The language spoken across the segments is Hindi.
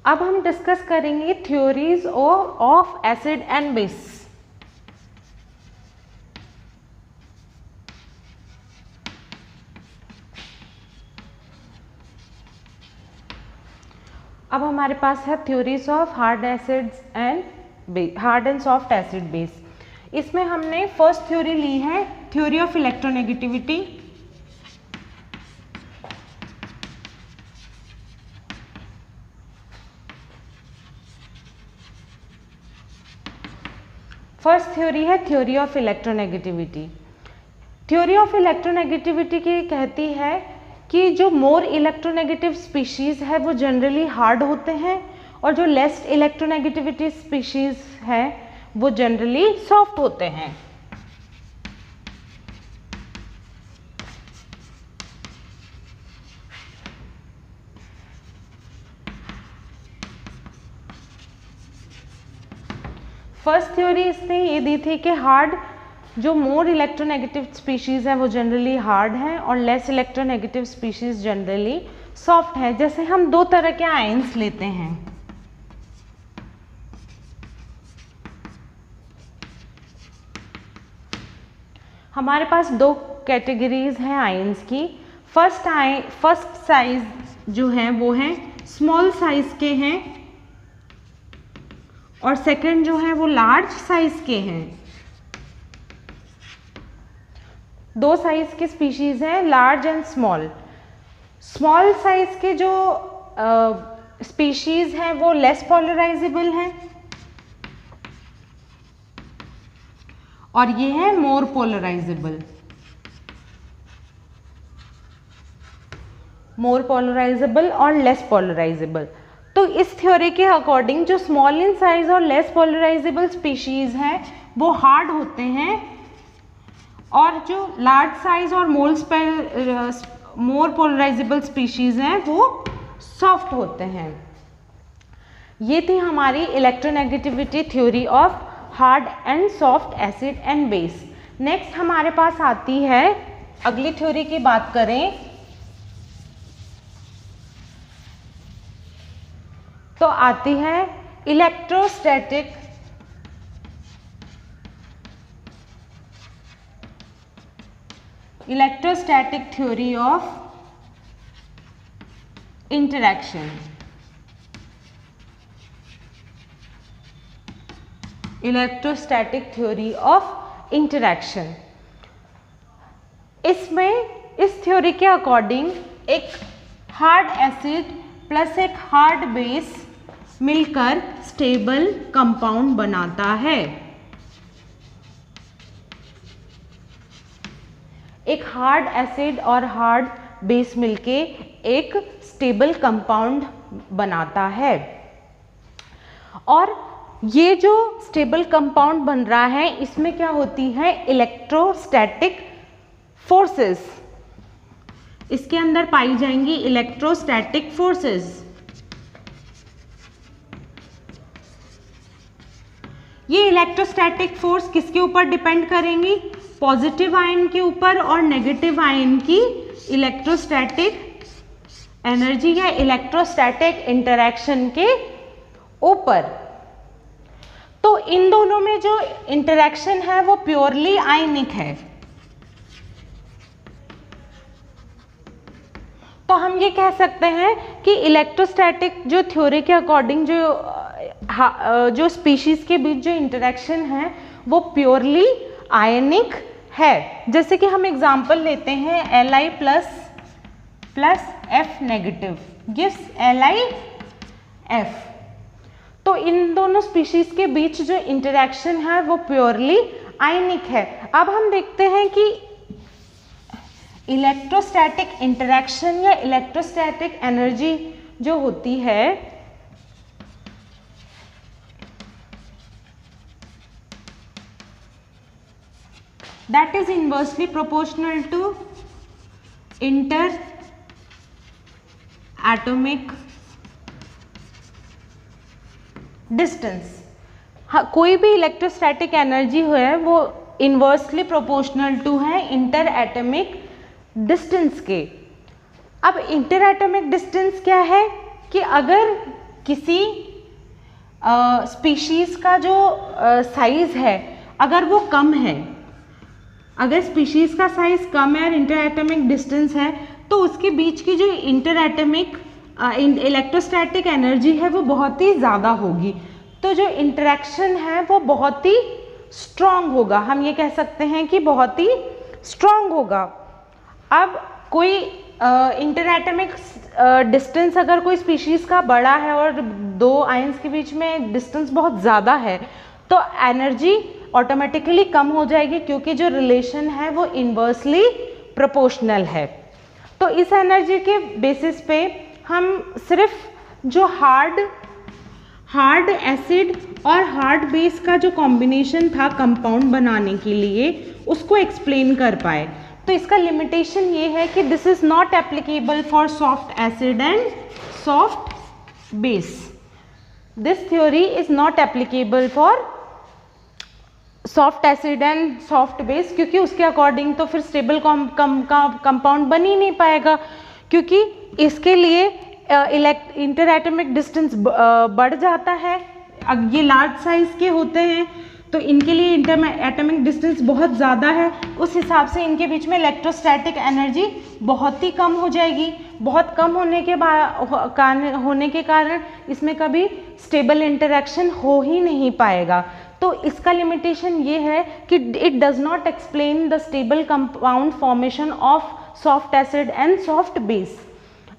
अब हम डिस्कस करेंगे theories of acid and base. अब हमारे पास है theories of hard acids and hard and soft acid base. इसमें हमने फर्स्ट थ्योरी ली है theory of electronegativity. First theory है theory of electronegativity. Theory of electronegativity की कहती है कि जो मोर इलेक्ट्रोनेगेटिव स्पीशीज है वो जनरली हार्ड होते हैं और जो लेस इलेक्ट्रोनेगेटिविटी स्पीशीज है वो जनरली सॉफ्ट होते हैं। फर्स्ट थ्योरी इसने ये दी थी कि हार्ड जो मोर इलेक्ट्रोनेगेटिव स्पीशीज़ है वो जनरली हार्ड हैं और less electronegative species generally soft है। जैसे हम दो तरह के आयंस लेते हैं, हमारे पास दो कैटेगरीज हैं आयंस की। फर्स्ट साइज जो है वो है स्मॉल साइज के हैं और सेकंड जो है वो लार्ज साइज के हैं। दो साइज के स्पीशीज हैं, large and small. Small size के जो स्पीशीज हैं वो लेस पोलराइजेबल हैं और ये है मोर पोलराइजेबल। मोर पोलराइजेबल और लेस पोलराइजेबल। तो इस थ्योरी के अकॉर्डिंग जो स्मॉल इन साइज और लेस पोलराइजेबल स्पीशीज हैं वो हार्ड होते हैं और जो लार्ज साइज और मोर पोलराइजेबल स्पीशीज हैं वो सॉफ्ट होते हैं। ये थी हमारी electronegativity theory of hard and soft acid and base. Next हमारे पास आती है, अगली थ्योरी की बात करें तो आती है electrostatic theory of interaction. Electrostatic theory of interaction. इसमें इस थ्योरी के अकॉर्डिंग एक हार्ड एसिड प्लस एक हार्ड बेस मिलकर स्टेबल कंपाउंड बनाता है। एक हार्ड एसिड और हार्ड बेस मिलके एक स्टेबल कंपाउंड बनाता है और ये जो स्टेबल कंपाउंड बन रहा है इसमें क्या होती है, इलेक्ट्रोस्टैटिक फोर्सेस इसके अंदर पाई जाएंगी। इलेक्ट्रोस्टैटिक फोर्सेस, ये इलेक्ट्रोस्टैटिक फोर्स किसके ऊपर डिपेंड करेंगी, पॉजिटिव आयन के ऊपर और नेगेटिव आयन की इलेक्ट्रोस्टैटिक एनर्जी या इलेक्ट्रोस्टैटिक इंटरैक्शन के ऊपर। तो इन दोनों में जो इंटरैक्शन है वो प्योरली आयनिक है। तो हम ये कह सकते हैं कि इलेक्ट्रोस्टैटिक जो थ्योरी के अकॉर्डिंग जो स्पीशीज के बीच जो इंटरैक्शन है वो प्योरली आयनिक है। जैसे कि हम एग्जांपल लेते हैं Li plus F negative gives LiF। तो इन दोनों स्पीशीज के बीच जो इंटरैक्शन है वो प्योरली आयनिक है। अब हम देखते हैं कि इलेक्ट्रोस्टैटिक इंटरैक्शन या इलेक्ट्रोस्टैटिक एनर्जी जो होती है that is inversely proportional to inter-atomic distance। हाँ, कोई भी इलेक्ट्रोस्टैटिक एनर्जी है वो इन्वर्सली प्रोपोर्शनल टू है इंटर एटॉमिक डिस्टेंस के। अब इंटर एटॉमिक डिस्टेंस क्या है कि अगर किसी स्पीशीज़ का जो साइज़ है अगर वो कम है, अगर स्पीशीज़ का साइज़ कम है और इंटर एटॉमिक डिस्टेंस है, तो उसके बीच की जो इंटर एटॉमिक इलेक्ट्रोस्टैटिक एनर्जी है वो बहुत ही ज़्यादा होगी। तो जो इंटरेक्शन है वो बहुत ही स्ट्रॉन्ग होगा, हम ये कह सकते हैं कि बहुत ही स्ट्रॉन्ग होगा। अब कोई इंटर एटॉमिक डिस्टेंस अगर कोई स्पीशीज़ का बड़ा है और दो आयंस के बीच में डिस्टेंस बहुत ज़्यादा है, तो एनर्जी ऑटोमेटिकली कम हो जाएगी, क्योंकि जो रिलेशन है वो इन्वर्सली प्रोपोर्शनल है। तो इस एनर्जी के बेसिस पे हम सिर्फ जो हार्ड एसिड और हार्ड बेस का जो कॉम्बिनेशन था कंपाउंड बनाने के लिए, उसको एक्सप्लेन कर पाए। तो इसका लिमिटेशन ये है कि this is not applicable for soft acid and soft base. This theory is not applicable for soft acid and soft base, क्योंकि उसके अकॉर्डिंग तो फिर स्टेबल कंपाउंड बन ही नहीं पाएगा, क्योंकि इसके लिए इंटर एटॉमिक डिस्टेंस बढ़ जाता है। अब ये लार्ज साइज के होते हैं तो इनके लिए इंटर एटॉमिक डिस्टेंस बहुत ज़्यादा है, उस हिसाब से इनके बीच में इलेक्ट्रोस्टैटिक एनर्जी बहुत ही कम हो जाएगी। बहुत कम होने के कारण इसमें कभी स्टेबल इंटरेक्शन हो ही नहीं पाएगा। तो इसका लिमिटेशन ये है कि it does not explain the stable compound formation of soft acid and soft base.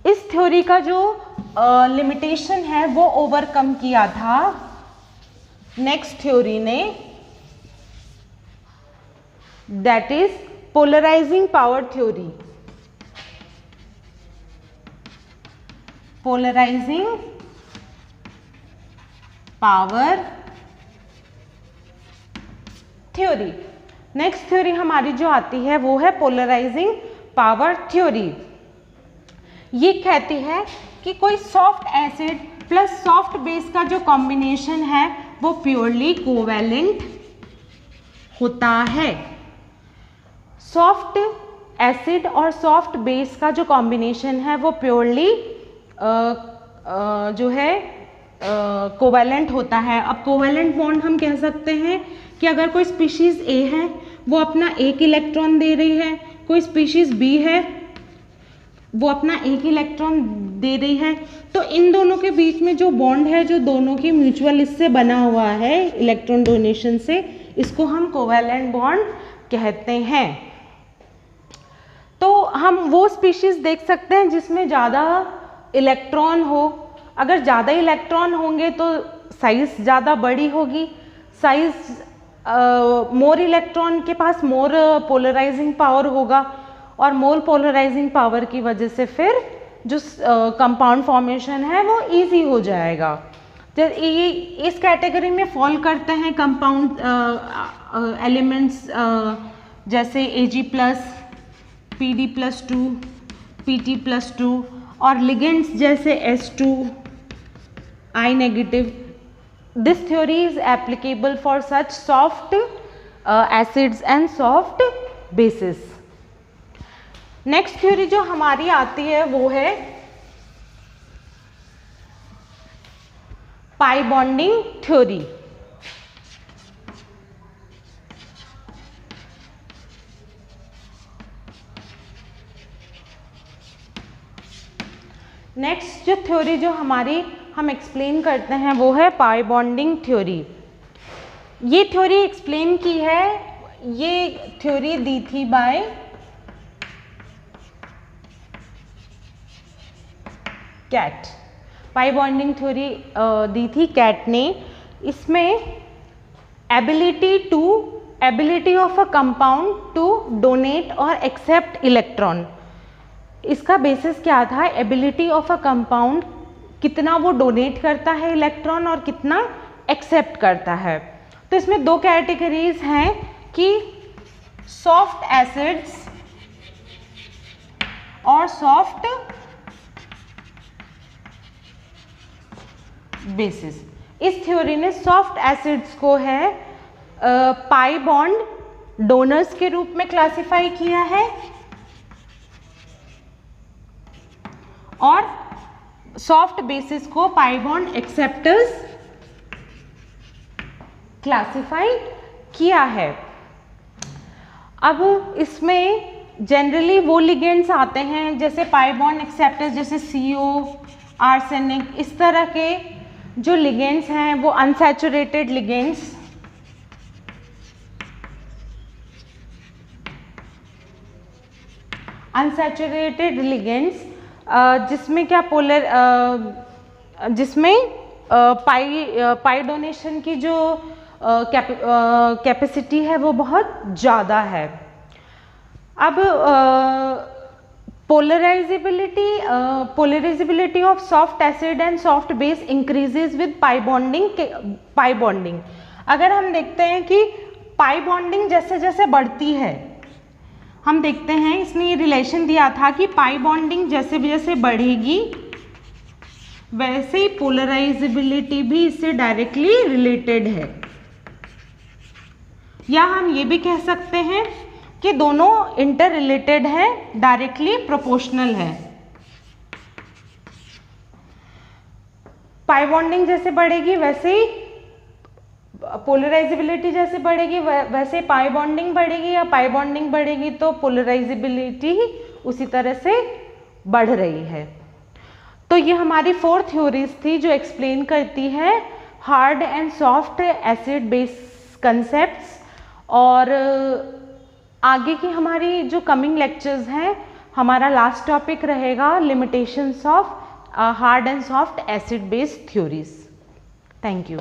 इस थ्योरी का जो लिमिटेशन है वो ओवरकम किया था नेक्स्ट थ्योरी ने, that is polarising power theory. Polarising power theory. Next theory हमारी जो आती है वो है पोलराइजिंग पावर थ्योरी। ये कहती है कि कोई soft acid plus soft base का जो कॉम्बिनेशन है वो प्योरली कोवैलेंट होता है। सॉफ्ट एसिड और सॉफ्ट बेस का जो कॉम्बिनेशन है वो प्योरली जो है कोवैलेंट होता है। अब कोवैलेंट बॉन्ड हम कह सकते हैं कि अगर कोई स्पीशीज़ ए है वो अपना एक इलेक्ट्रॉन दे रही है, कोई स्पीशीज़ बी है वो अपना एक इलेक्ट्रॉन दे रही है, तो इन दोनों के बीच में जो बॉन्ड है जो दोनों की म्यूचुअल इससे बना हुआ है इलेक्ट्रॉन डोनेशन से, इसको हम कोवैलेंट बॉन्ड कहते हैं। तो हम वो स्पीशीज़ देख सकते हैं जिसमें ज़्यादा इलेक्ट्रॉन हो। अगर ज़्यादा इलेक्ट्रॉन होंगे तो साइज़ ज़्यादा बड़ी होगी, साइज़ मोर इलेक्ट्रॉन के पास मोर पोलराइजिंग पावर होगा, और मोर पोलराइजिंग पावर की वजह से फिर जो कंपाउंड फॉर्मेशन है वो इजी हो जाएगा। तो ये इस कैटेगरी में फॉल करते हैं कंपाउंड एलिमेंट्स जैसे Ag+, Pd+2, Pt+2 और लिगेंड्स जैसे S2, I-। This theory is applicable for such soft acids and soft bases. Next theory जो हमारी आती है वो है पाई बॉन्डिंग थ्योरी। नेक्स्ट जो थ्योरी जो हमारी हम एक्सप्लेन करते हैं वो है पाई बॉन्डिंग थ्योरी। ये थ्योरी एक्सप्लेन की है, ये थ्योरी दी थी by Chatt. Pi bonding theory दी थी कैट ने। इसमें ability of a compound to donate और एक्सेप्ट इलेक्ट्रॉन, इसका बेसिस क्या था? एबिलिटी ऑफ अ कंपाउंड, कितना वो डोनेट करता है इलेक्ट्रॉन और कितना एक्सेप्ट करता है। तो इसमें दो कैटेगरीज हैं कि सॉफ्ट एसिड्स और सॉफ्ट बेसिस। इस थ्योरी ने सॉफ्ट एसिड्स को है पाई बॉन्ड डोनर्स के रूप में क्लासिफाई किया है, और सॉफ्ट बेसिस को पाई बॉन्ड एक्सेप्टर्स क्लासिफाई किया है। अब इसमें जनरली वो लिगेंड्स आते हैं जैसे पाई बॉन्ड एक्सेप्टर्स, जैसे CO, आर्सेनिक, इस तरह के जो लिगेंड्स हैं वो अनसैचुरेटेड लिगेंड्स, अनसैचुरेटेड लिगेंड्स जिसमें क्या जिसमें पाई डोनेशन की जो कैपेसिटी है वो बहुत ज़्यादा है। अब polarisability of soft acid and soft base increases with pi bonding. अगर हम देखते हैं कि पाई बॉन्डिंग जैसे जैसे बढ़ती है, हम देखते हैं इसने ये रिलेशन दिया था कि पाई बॉन्डिंग जैसे जैसे बढ़ेगी वैसे ही पोलराइजेबिलिटी भी इससे डायरेक्टली रिलेटेड है, या हम ये भी कह सकते हैं कि दोनों इंटर रिलेटेड है, डायरेक्टली प्रोपोर्शनल है। पाई बॉन्डिंग जैसे बढ़ेगी वैसे ही पोलराइजेबिलिटी जैसे बढ़ेगी वैसे पाई बॉन्डिंग बढ़ेगी, या पाई बॉन्डिंग बढ़ेगी तो पोलराइजेबिलिटी उसी तरह से बढ़ रही है। तो ये हमारी 4 थ्योरीज थी जो एक्सप्लेन करती है hard and soft acid base concepts. और आगे की हमारी जो कमिंग लेक्चर्स हैं, हमारा लास्ट टॉपिक रहेगा limitations of hard and soft acid base theories. Thank you.